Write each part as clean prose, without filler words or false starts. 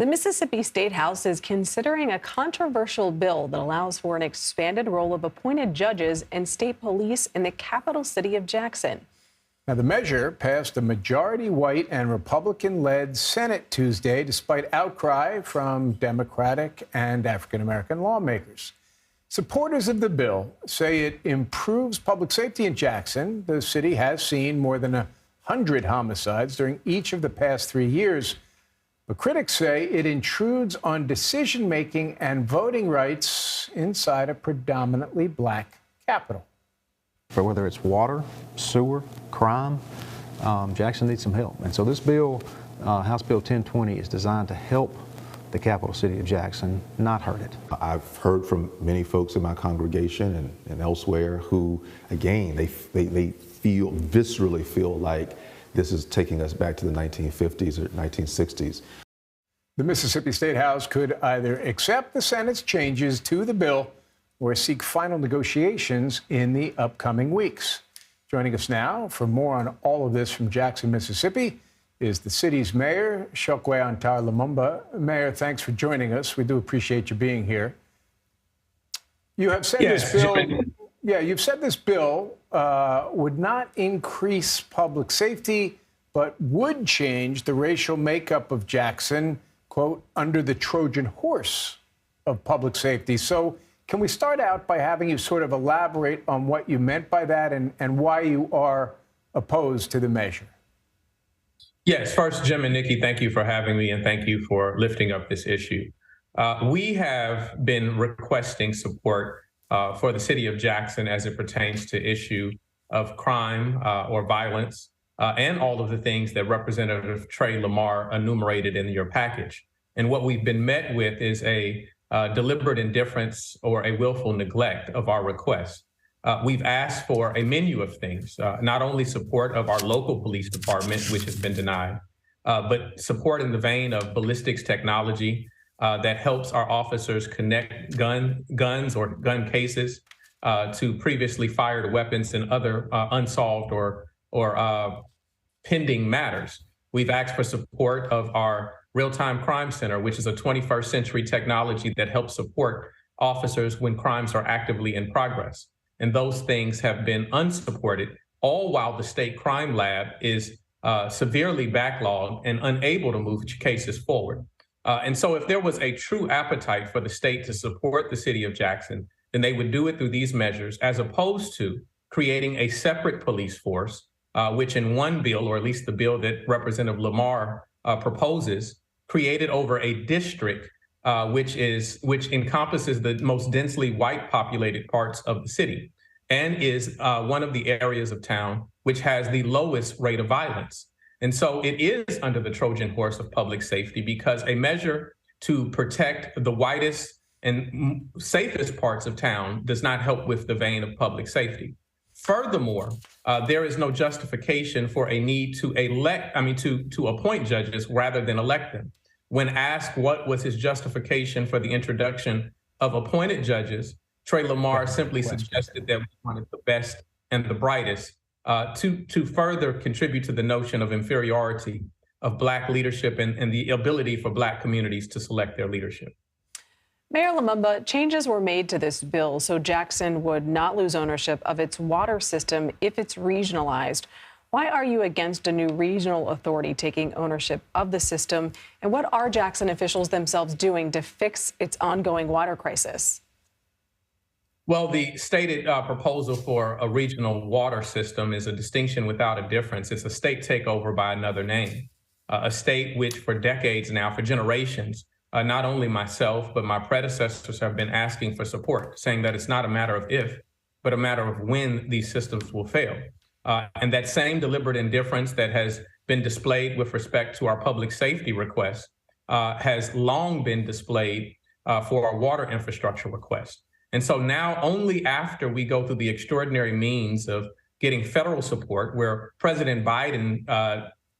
The Mississippi State House is considering a controversial bill that allows for an expanded role of appointed judges and state police in the capital city of Jackson. Now, the measure passed a majority-white and Republican-led Senate Tuesday, despite outcry from Democratic and African-American lawmakers. Supporters of the bill say it improves public safety in Jackson. The city has seen more than 100 homicides during each of the past 3 years. But critics say it intrudes on decision-making and voting rights inside a predominantly black capital. For whether it's water, sewer, crime, Jackson needs some help. And so this bill, House Bill 1020, is designed to help the capital city of Jackson, not hurt it. I've heard from many folks in my congregation and elsewhere who, again, they viscerally feel like this is taking us back to the 1950s or 1960s. The Mississippi State House could either accept the Senate's changes to the bill or seek final negotiations in the upcoming weeks. Joining us now for more on all of this from Jackson, Mississippi, is the city's mayor, Chokwe Antar Lumumba. Mayor, thanks for joining us. We do appreciate you being here. You have said this bill. Yeah, you've said this bill would not increase public safety, but would change the racial makeup of Jackson, quote, under the Trojan horse of public safety. So can we start out by having you sort of elaborate on what you meant by that and why you are opposed to the measure? Yes, first, Jim and Nikki, thank you for having me and thank you for lifting up this issue. We have been requesting support for the city of Jackson as it pertains to issue of crime or violence and all of the things that Representative Trey Lamar enumerated in your package. And what we've been met with is a deliberate indifference or a willful neglect of our requests. We've asked for a menu of things, not only support of our local police department, which has been denied, but support in the vein of ballistics technology that helps our officers connect guns or gun cases to previously fired weapons and other unsolved or pending matters. We've asked for support of our Real-Time Crime Center, which is a 21st century technology that helps support officers when crimes are actively in progress. And those things have been unsupported, all while the state crime lab is severely backlogged and unable to move cases forward. And so if there was a true appetite for the state to support the city of Jackson, then they would do it through these measures, as opposed to creating a separate police force, which in one bill, or at least the bill that Representative Lamar proposes, created over a district which encompasses the most densely white populated parts of the city and is one of the areas of town which has the lowest rate of violence. And so it is under the Trojan horse of public safety because a measure to protect the whitest and safest parts of town does not help with the vein of public safety. Furthermore, there is no justification for a need to to appoint judges rather than elect them. When asked what was his justification for the introduction of appointed judges, Trey Lamar simply suggested that we wanted the best and the brightest to further contribute to the notion of inferiority of Black leadership and the ability for Black communities to select their leadership. Mayor Lumumba, changes were made to this bill so Jackson would not lose ownership of its water system if it's regionalized. Why are you against a new regional authority taking ownership of the system? And what are Jackson officials themselves doing to fix its ongoing water crisis? Well, the stated proposal for a regional water system is a distinction without a difference. It's a state takeover by another name, a state which for decades now, for generations, not only myself, but my predecessors have been asking for support, saying that it's not a matter of if, but a matter of when these systems will fail. And that same deliberate indifference that has been displayed with respect to our public safety requests has long been displayed for our water infrastructure requests. And so now only after we go through the extraordinary means of getting federal support, where President Biden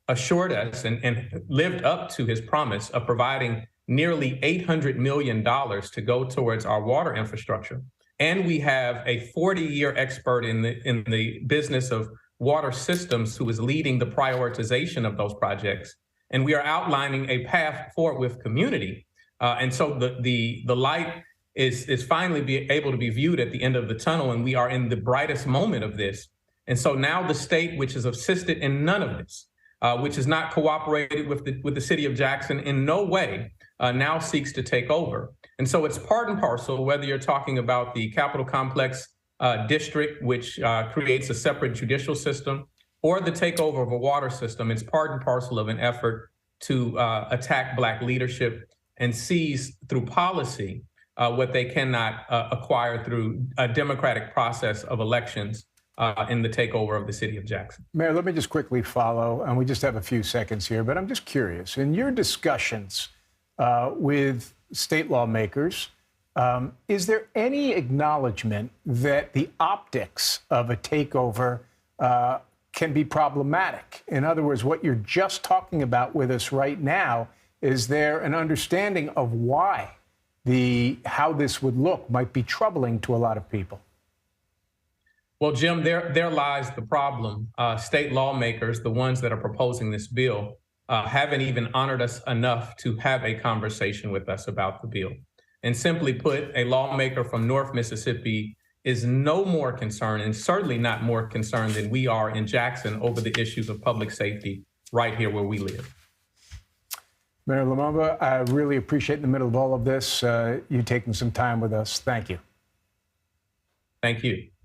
assured us and lived up to his promise of providing nearly $800 million to go towards our water infrastructure. And we have a 40-year expert in the business of water systems who is leading the prioritization of those projects. and we are outlining a path forward with community. And so the light is finally able to be viewed at the end of the tunnel, and we are in the brightest moment of this. And so now the state, which has assisted in none of this, which has not cooperated with the city of Jackson in no way, now seeks to take over. And so it's part and parcel, whether you're talking about the Capitol Complex district, which creates a separate judicial system, or the takeover of a water system. It's part and parcel of an effort to attack Black leadership and seize through policy what they cannot acquire through a democratic process of elections in the takeover of the city of Jackson. Mayor, let me just quickly follow, and we just have a few seconds here, but I'm just curious. In your discussions with state lawmakers, is there any acknowledgement that the optics of a takeover can be problematic? In other words, what you're just talking about with us right now, is there an understanding of why how this would look might be troubling to a lot of people? Well, Jim, there lies the problem. State lawmakers, the ones that are proposing this bill, haven't even honored us enough to have a conversation with us about the bill. And simply put, a lawmaker from North Mississippi is no more concerned, and certainly not more concerned than we are in Jackson over the issues of public safety right here where we live. Mayor Lumumba, I really appreciate in the middle of all of this, you taking some time with us. Thank you. Thank you.